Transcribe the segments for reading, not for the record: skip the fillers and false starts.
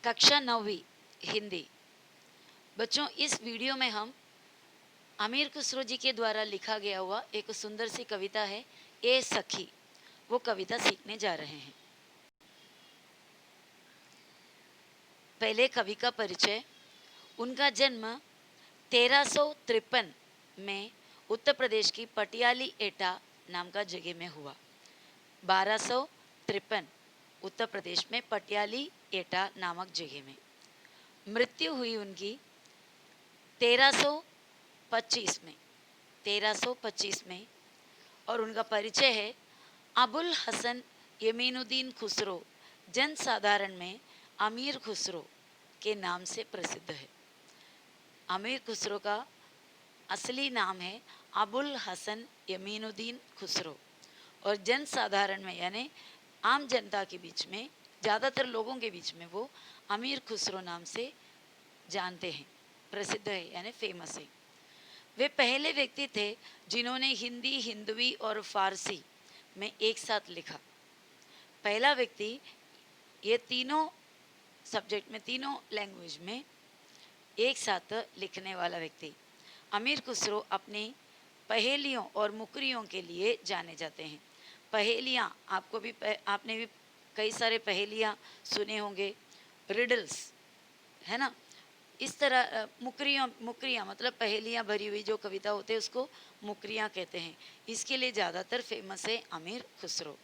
कक्षा 9वीं हिंदी। बच्चों, इस वीडियो में हम अमीर खुसरो जी के द्वारा लिखा गया हुआ एक सुंदर सी कविता है, ए सखी, वो कविता सीखने जा रहे हैं। पहले कवि का परिचय। उनका जन्म 1353 में उत्तर प्रदेश की पटियाली एटा नाम का जगह में हुआ। 1253 उत्तर प्रदेश में पटियाली एटा नामक जगह में। मृत्यु हुई उनकी 1325 में 1325 में। और उनका परिचय है अबुल हसन यमीनुद्दीन खुसरो, जन साधारण में अमीर खुसरो के नाम से प्रसिद्ध है। अमीर खुसरो का असली नाम है अबुल हसन यमीनुद्दीन खुसरो, और जन साधारण में यानी आम जनता के बीच में, ज़्यादातर लोगों के बीच में वो अमीर खुसरो नाम से जानते हैं, प्रसिद्ध है यानी फेमस है। वे पहले व्यक्ति थे जिन्होंने हिंदी, हिंदवी और फारसी में एक साथ लिखा। पहला व्यक्ति ये तीनों सब्जेक्ट में, तीनों लैंग्वेज में एक साथ लिखने वाला व्यक्ति। अमीर खुसरो अपनी पहेलियों और मुकरियों के लिए जाने जाते हैं। पहेलियाँ आपने भी कई सारे पहेलियाँ सुने होंगे, रिडल्स, है ना। इस तरह मुकरियाँ मतलब पहेलियाँ भरी हुई जो कविता होते हैं उसको मुकरियाँ कहते हैं। इसके लिए ज़्यादातर फेमस है अमीर खुसरो।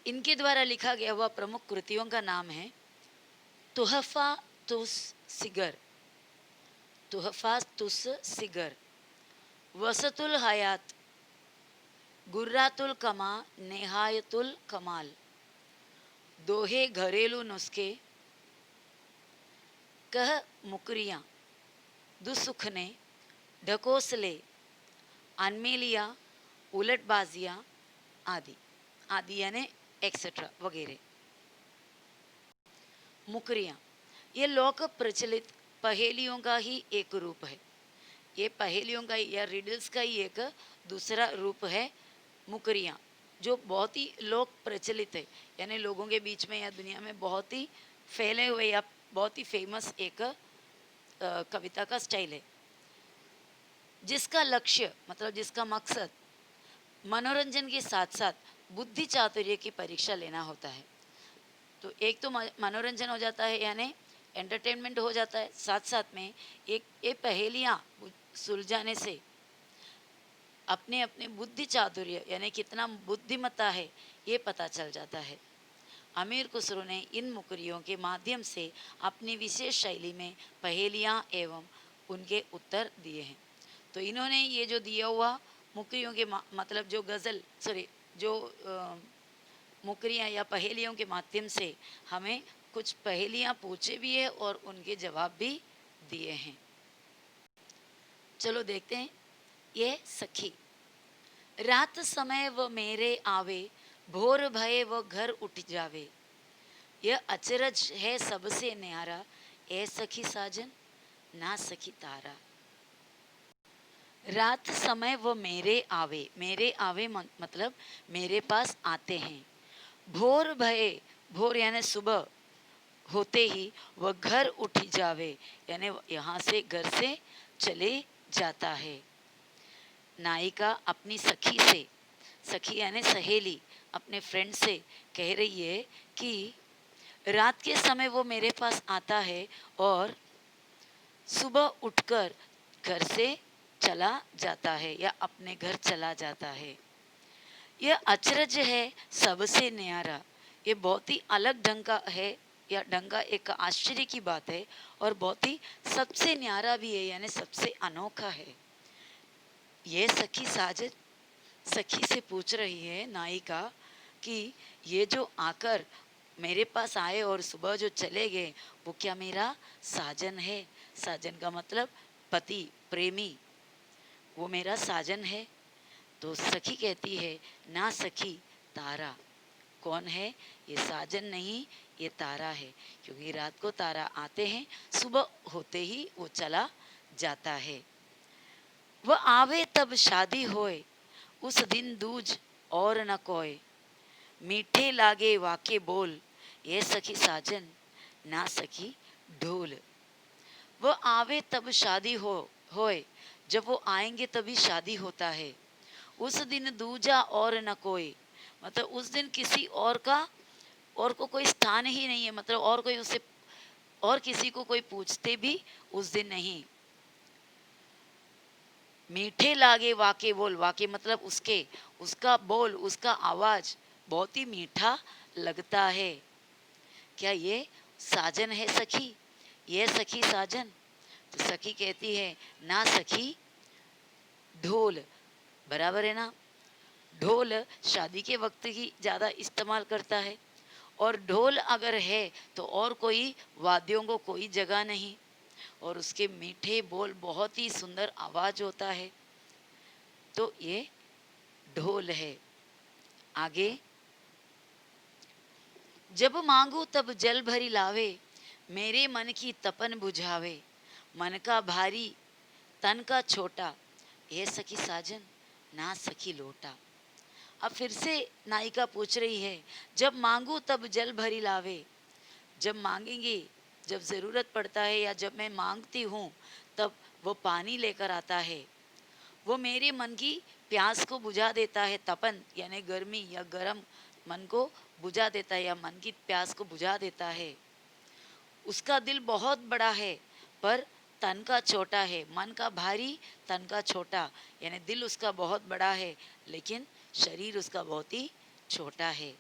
इनके द्वारा लिखा गया हुआ प्रमुख कृतियों का नाम है तुहफ़ा तुस सिगर, तुहफ़ा तुस सिगर, वसतुल हयात, गुर्रातुल कमा, नेहायतुल कमाल, दोहे घरेलू नुस्खे, कह मुकरियाँ, दुसुख ने, ढकोसले, अनमेलिया, उलटबाजियाँ आदि आदि यानी एक्सेट्रा वगैरह। मुकरियाँ ये लोक प्रचलित पहेलियों का ही एक रूप है। ये पहेलियों का या रिडल्स का ही एक दूसरा रूप है मुकरियाँ, जो बहुत ही लोक प्रचलित है, यानी लोगों के बीच में या दुनिया में बहुत ही फैले हुए या बहुत ही फेमस एक कविता का स्टाइल है, जिसका लक्ष्य मतलब जिसका मकसद मनोरंजन के साथ साथ बुद्धि चातुर्य की परीक्षा लेना होता है। तो एक तो मनोरंजन हो जाता है यानी एंटरटेनमेंट हो जाता है, साथ साथ में एक ये पहेलियाँ सुलझाने से अपने अपने बुद्धि चातुर्य यानी कितना बुद्धिमत्ता है ये पता चल जाता है। अमीर खुसरो ने इन मुकरियों के माध्यम से अपनी विशेष शैली में पहेलियाँ एवं उनके उत्तर दिए हैं। तो इन्होंने ये जो दिया हुआ मुकरियों के मतलब जो गज़ल जो मुकरियाँ या पहेलियों के माध्यम से हमें कुछ पहेलियाँ पूछे भी है और उनके जवाब भी दिए हैं। चलो देखते हैं। ये सखी, रात समय वो मेरे आवे, भोर भये वो घर उठ जावे, यह अचरज है सबसे न्यारा, ए सखी साजन ना सखी तारा। रात समय वो मेरे आवे मतलब मेरे पास आते हैं। भोर भये, भोर यानी सुबह होते ही वह घर उठ जावे यानी यहाँ से घर से चले जाता है। नायिका अपनी सखी से, सखी यानी सहेली, अपने फ्रेंड से कह रही है कि रात के समय वो मेरे पास आता है और सुबह उठकर घर से चला जाता है या अपने घर चला जाता है। यह अचरज है सबसे न्यारा, ये बहुत ही अलग ढंग का है या ढंग का एक आश्चर्य की बात है और बहुत ही सबसे न्यारा भी है यानी सबसे अनोखा है। ये सखी साजन, सखी से पूछ रही है नायिका कि ये जो आकर मेरे पास आए और सुबह जो चले गए वो क्या मेरा साजन है? साजन का मतलब पति, प्रेमी, वो मेरा साजन है। तो सखी कहती है ना सखी तारा। कौन है? ये साजन नहीं, ये तारा है, क्योंकि रात को तारा आते हैं, सुबह होते ही वो चला जाता है। वह आवे तब शादी होए, उस दिन दूज और न कोय, मीठे लागे वाके बोल, ये सखी साजन ना सखी ढोल। वो आवे तब शादी होए, जब वो आएंगे तभी शादी होता है। उस दिन दूजा और न कोई, मतलब उस दिन किसी और का, और को कोई स्थान ही नहीं है, मतलब और कोई उसे, और किसी को कोई पूछते भी उस दिन नहीं। मीठे लागे वाके बोल, वाके मतलब उसके, उसका बोल, उसका आवाज बहुत ही मीठा लगता है। क्या ये साजन है सखी? ये सखी साजन? तो सखी कहती है ना सखी ढोल। बराबर है ना? ढोल शादी के वक्त ही ज्यादा इस्तेमाल करता है, और ढोल अगर है तो और कोई वाद्यों को कोई जगह नहीं, और उसके मीठे बोल, बहुत ही सुंदर आवाज होता है। तो ये ढोल है। आगे, जब मांगू तब जल भरी लावे, मेरे मन की तपन बुझावे, मन का भारी तन का छोटा, ये सखी साजन ना सखी लोटा। अब फिर से नायिका पूछ रही है, जब मांगू तब जल भरी लावे, जब मांगेंगे, जब जरूरत पड़ता है या जब मैं मांगती हूँ तब वो पानी लेकर आता है। वो मेरे मन की प्यास को बुझा देता है, तपन यानी गर्मी या गर्म, मन को बुझा देता है या मन की प्यास को बुझा देता है। उसका दिल बहुत बड़ा है पर तन का छोटा है, मन का भारी तन का छोटा, यानी दिल उसका बहुत बड़ा है लेकिन शरीर उसका बहुत ही छोटा है।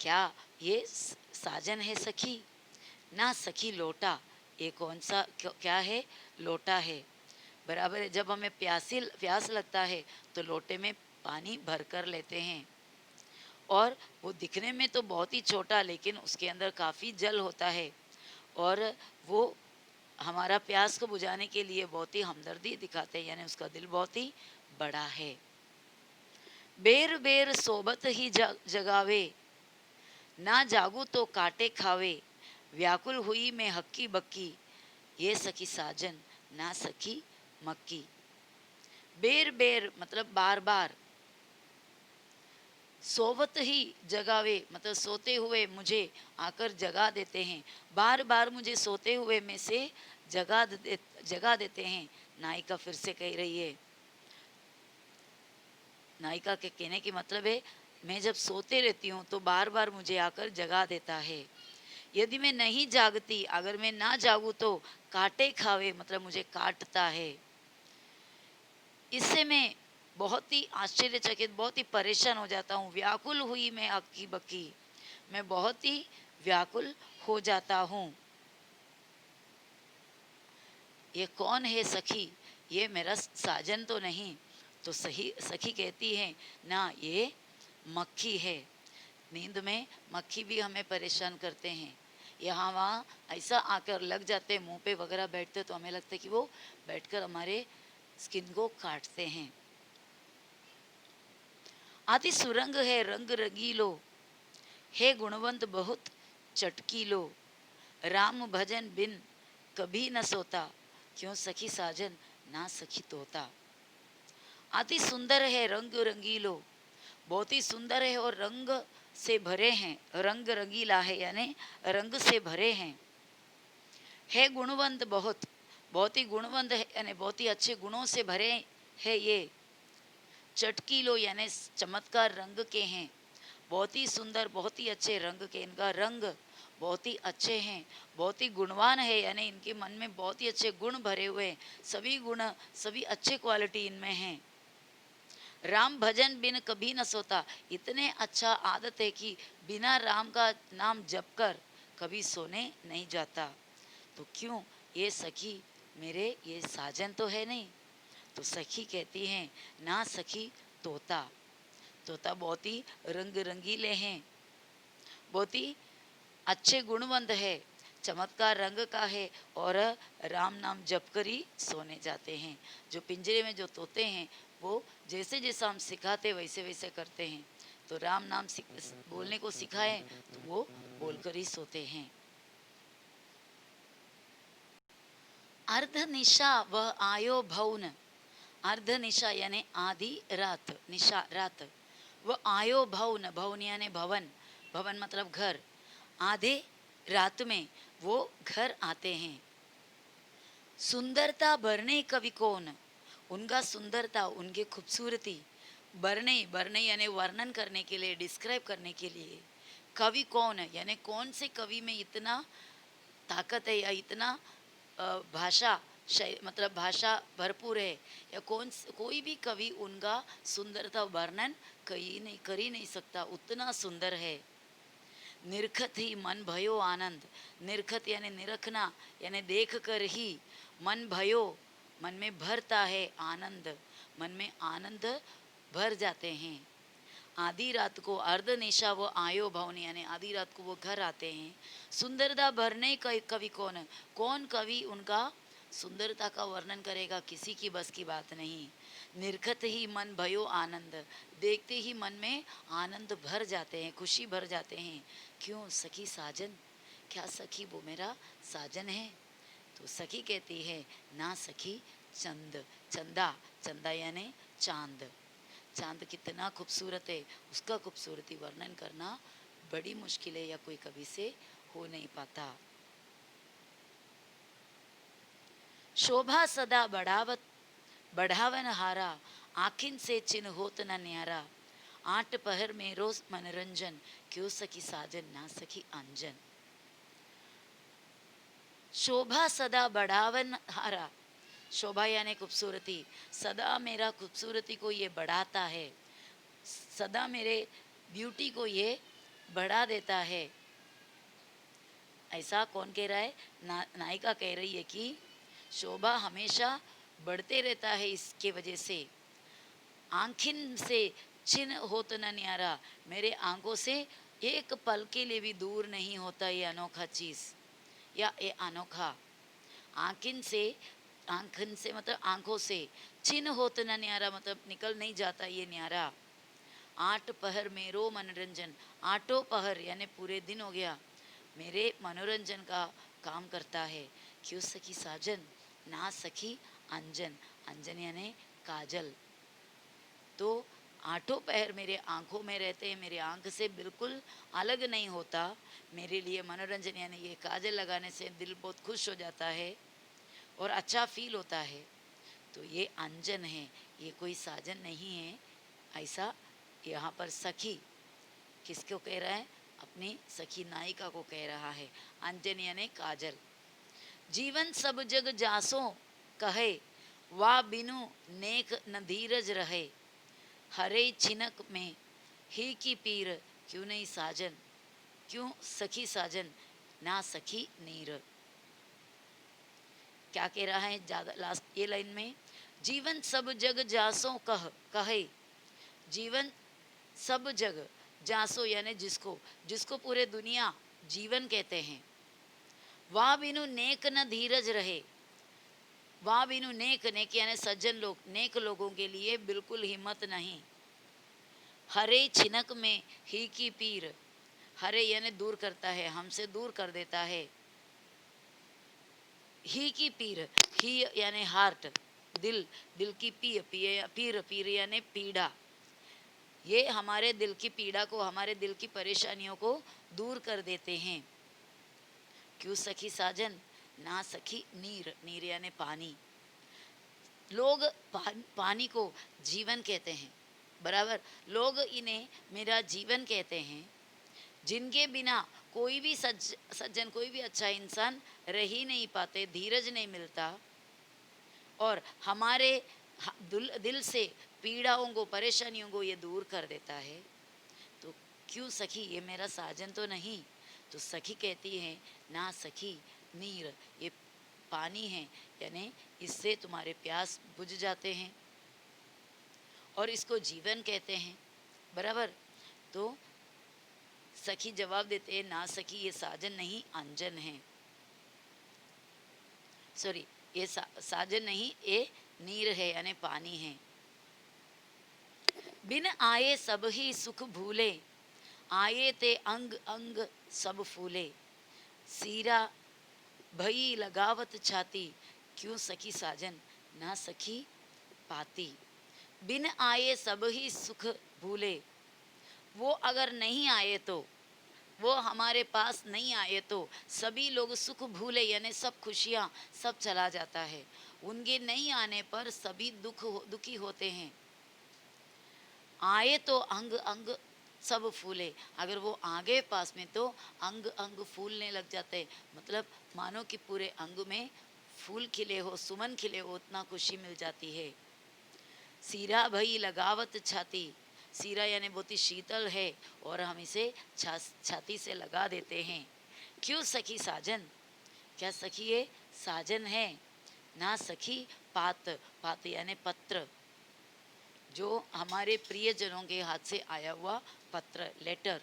क्या ये साजन है सखी? ना सखी लोटा। ये कौन सा क्या है? लोटा है। बराबर है। जब हमें प्यास लगता है तो लोटे में पानी भर कर लेते हैं, और वो दिखने में तो बहुत ही छोटा लेकिन उसके अंदर काफ़ी जल होता है, और वो हमारा प्यास को बुझाने के लिए बहुत ही हमदर्दी दिखाते हैं, यानी उसका दिल बहुत ही बड़ा है। बेर बेर सोबत ही जगावे, ना जागू तो काटे खावे, व्याकुल हुई मैं हक्की बक्की, ये सखी साजन ना सखी मक्की। बेर बेर मतलब बार बार, सोवत ही जगावे मतलब सोते हुए मुझे आकर जगा देते हैं, बार बार मुझे सोते हुए में से जगा देते हैं। नायिका फिर से कह रही है, नायिका के कहने की मतलब है, मैं जब सोते रहती हूँ तो बार बार मुझे आकर जगा देता है। यदि मैं नहीं जागती, अगर मैं ना जागूँ तो काटे खावे मतलब मुझे काटता है। इससे मैं बहुत ही आश्चर्यचकित, बहुत ही परेशान हो जाता हूँ। व्याकुल हुई मैं अक्की बक्की, मैं बहुत ही व्याकुल हो जाता हूँ। ये कौन है सखी? ये मेरा साजन तो नहीं। तो सही सखी कहती है ना, ये मक्खी है। नींद में मक्खी भी हमें परेशान करते हैं, यहाँ वहाँ ऐसा आकर लग जाते, मुंह पे वगैरह बैठते तो हमें लगता है कि वो बैठकर हमारे स्किन को काटते हैं। आदि सुरंग है रंग रंगीलो, हे गुणवंत बहुत चटकीलो, राम भजन बिन कभी न सोता, क्यों सखी साजन ना सखी तोता। अति सुंदर है रंग रंगीलो, बहुत ही सुंदर है और रंग से भरे हैं, रंग रंगीला है यानी रंग से भरे हैं। है गुणवंत बहुत, बहुत ही गुणवंत है यानी बहुत ही अच्छे गुणों से भरे है ये। चटकीलो यानी चमत्कार रंग के हैं, बहुत ही सुंदर, बहुत ही अच्छे रंग के, इनका रंग बहुत ही अच्छे हैं, बहुत ही गुणवान है यानी इनके मन में बहुत ही अच्छे गुण भरे हुए हैं, सभी गुण सभी अच्छे क्वालिटी इनमें हैं। राम भजन बिन कभी न सोता, इतने अच्छा आदत है कि बिना राम का नाम जप कर कभी सोने नहीं जाता। तो क्यों ये सखी मेरे ये साजन तो है नहीं। तो सखी कहती हैं ना सखी तोता। तोता बहुत ही रंग रंगीले हैं, बहुत ही अच्छे गुणवंत है, चमत्कार रंग का है, और राम नाम जप कर ही सोने जाते हैं। जो पिंजरे में जो तोते हैं वो जैसे जैसा हम सिखाते वैसे वैसे करते हैं। तो राम नाम बोलने को सिखाएं तो वो बोलकर ही सोते हैं। अर्ध निशा वह आयो भवन, अर्ध निशा यानी आधी रात, निशा रात, वो आयो भवन, भवन यानी भवन, भवन मतलब घर, आधे रात में वो घर आते हैं। सुंदरता भरने कवि कौन, उनका सुंदरता, उनकी खूबसूरती बरने बरने यानी वर्णन करने के लिए, डिस्क्राइब करने के लिए कवि कौन है, यानी कौन से कवि में इतना ताकत है या इतना भाषा मतलब भाषा भरपूर है, या कोई भी कवि उनका सुंदरता वर्णन कहीं नहीं कर ही नहीं सकता, उतना सुंदर है। निरखत ही मन भयो आनंद, निरखत यानी निरखना, यानी देख कर ही मन भयो, मन में भरता है आनंद, मन में आनंद भर जाते हैं। आधी रात को अर्ध निशा वो आयो भवनी, यानी आधी रात को वो घर आते हैं। सुंदरता भरने कवि कौन है, कौन कवि उनका सुंदरता का वर्णन करेगा, किसी की बस की बात नहीं। निरखत ही मन भयो आनंद, देखते ही मन में आनंद भर जाते हैं, खुशी भर जाते हैं। क्यों सखी साजन, क्या सखी वो मेरा साजन है। तो सखी कहती है ना सखी चंद, चंदा, चंदा यानी चांद, चांद कितना खूबसूरत है, उसका खूबसूरती वर्णन करना बड़ी मुश्किल है या कोई कवि से हो नहीं पाता। शोभा सदा बढ़ावत बढ़ावन हारा, आखिन से चिन्ह होत न न्यारा। आठ पहर में रोज मनोरंजन, क्यों सखी साजन ना सखी अंजन। शोभा सदा बढ़ावन हारा, शोभा यानी खूबसूरती, सदा मेरा खूबसूरती को ये बढ़ाता है, सदा मेरे ब्यूटी को ये बढ़ा देता है। ऐसा कौन कह रहा है, नायिका कह रही है कि शोभा हमेशा बढ़ते रहता है इसके वजह से। आंखिन से छिन होत न न्यारा, मेरे आंखों से एक पल के लिए भी दूर नहीं होता ये अनोखा चीज़ या ये अनोखा। आंखिन से मतलब आंखों से, छिन होत न न्यारा मतलब निकल नहीं जाता ये न्यारा। आठ पहर मेरो मनोरंजन, आठों पहर यानी पूरे दिन हो गया मेरे मनोरंजन का काम करता है। क्यों सखी साजन ना सखी अंजन, अंजन यानी काजल। तो आठों पहर मेरे आंखों में रहते हैं, मेरे आंख से बिल्कुल अलग नहीं होता। मेरे लिए मनोरंजन यानी ये काजल लगाने से दिल बहुत खुश हो जाता है और अच्छा फील होता है। तो ये अंजन है, ये कोई साजन नहीं है। ऐसा यहाँ पर सखी किसको कह रहा है, अपनी सखी नायिका को कह रहा है। अंजन यानी काजल। जीवन सब जग जासो कहे, वा बिनु नेक न धीरज रहे। हरे छिनक में ही की पीर, क्यों नहीं साजन, क्यों सखी साजन ना सखी नीर। क्या कह रहा है ज्यादा लास्ट ये लाइन में, जीवन सब जग जासो कहे, जीवन सब जग जासो यानी जिसको, जिसको पूरे दुनिया जीवन कहते हैं। वाह बिनु नेक न धीरज रहे, वाह बिनु नेक, नेक यानी सज्जन लोग, नेक लोगों के लिए बिल्कुल हिम्मत नहीं। हरे छिनक में ही की पीर, हरे यानी दूर करता है, हमसे दूर कर देता है। ही की पीर, ही यानी हार्ट, दिल, दिल की पीर, पीर यानी पीड़ा। ये हमारे दिल की पीड़ा को, हमारे दिल की परेशानियों को दूर कर देते हैं। क्यों सखी साजन ना सखी नीर, नीर यानी पानी। लोग पानी को जीवन कहते हैं, बराबर, लोग इन्हें मेरा जीवन कहते हैं। जिनके बिना कोई भी सज्जन, कोई भी अच्छा इंसान रह ही नहीं पाते, धीरज नहीं मिलता और हमारे दिल से पीड़ाओं को, परेशानियों को ये दूर कर देता है। तो क्यों सखी, ये मेरा साजन तो नहीं। तो सखी कहती है ना सखी नीर, ये पानी है, यानी इससे तुम्हारे प्यास बुझ जाते हैं और इसको जीवन कहते हैं, बराबर। तो सखी जवाब देते हैं ना सखी ये साजन नहीं अंजन है, सॉरी ये साजन नहीं, ये नीर है यानी पानी है। बिन आए सब ही सुख भूले, आए ते अंग अंग सब फूले। सीरा भई लगावत छाती, क्यों सखी साजन ना सखी पाती। बिन आए सब ही सुख भूले, वो अगर नहीं आए तो वो हमारे पास नहीं आए तो सभी लोग सुख भूले, यानी सब खुशियाँ सब चला जाता है। उनके नहीं आने पर सभी दुखी होते हैं। आए तो अंग अंग सब फूले, अगर वो आगे पास में तो अंग अंग फूलने लग जाते हैं। मतलब मानो कि पूरे अंग में फूल खिले हो, सुमन खिले हो, उतना खुशी मिल जाती है। सीरा भई लगावत छाती, सीरा यानी बहुत ही शीतल है और हम इसे छाती से लगा देते हैं। क्यों सखी साजन, क्या सखी ये साजन है? ना सखी पात, पात यानी पत्र, जो हमारे प्रियजनों के हाथ से आया हुआ पत्र, लेटर।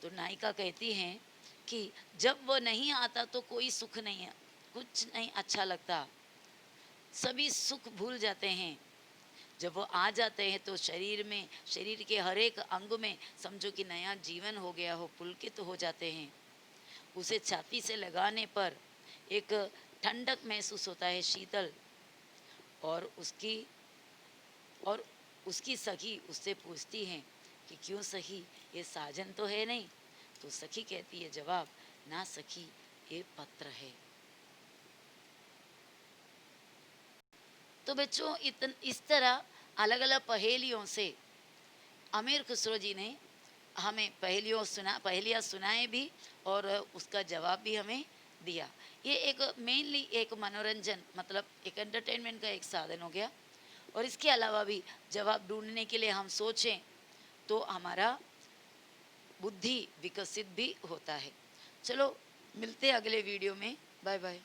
तो नायिका कहती हैं कि जब वो नहीं आता तो कोई सुख नहीं है, कुछ नहीं अच्छा लगता, सभी सुख भूल जाते हैं। जब वो आ जाते हैं तो शरीर में, शरीर के हर एक अंग में समझो कि नया जीवन हो गया हो, पुलकित हो जाते हैं। उसे छाती से लगाने पर एक ठंडक महसूस होता है, शीतल। और और उसकी सखी उससे पूछती हैं कि क्यों सखी, ये साजन तो है नहीं? तो सखी कहती है जवाब, ना सखी ये पत्र है। तो बच्चों इस तरह अलग अलग पहेलियों से अमीर खुसरो जी ने हमें पहेलियाँ सुनाए भी और उसका जवाब भी हमें दिया। ये एक मेनली एक मनोरंजन, मतलब एक एंटरटेनमेंट का एक साधन हो गया। और इसके अलावा भी जवाब ढूंढने के लिए हम सोचें तो हमारा बुद्धि विकसित भी होता है। चलो मिलते हैं अगले वीडियो में। Bye bye.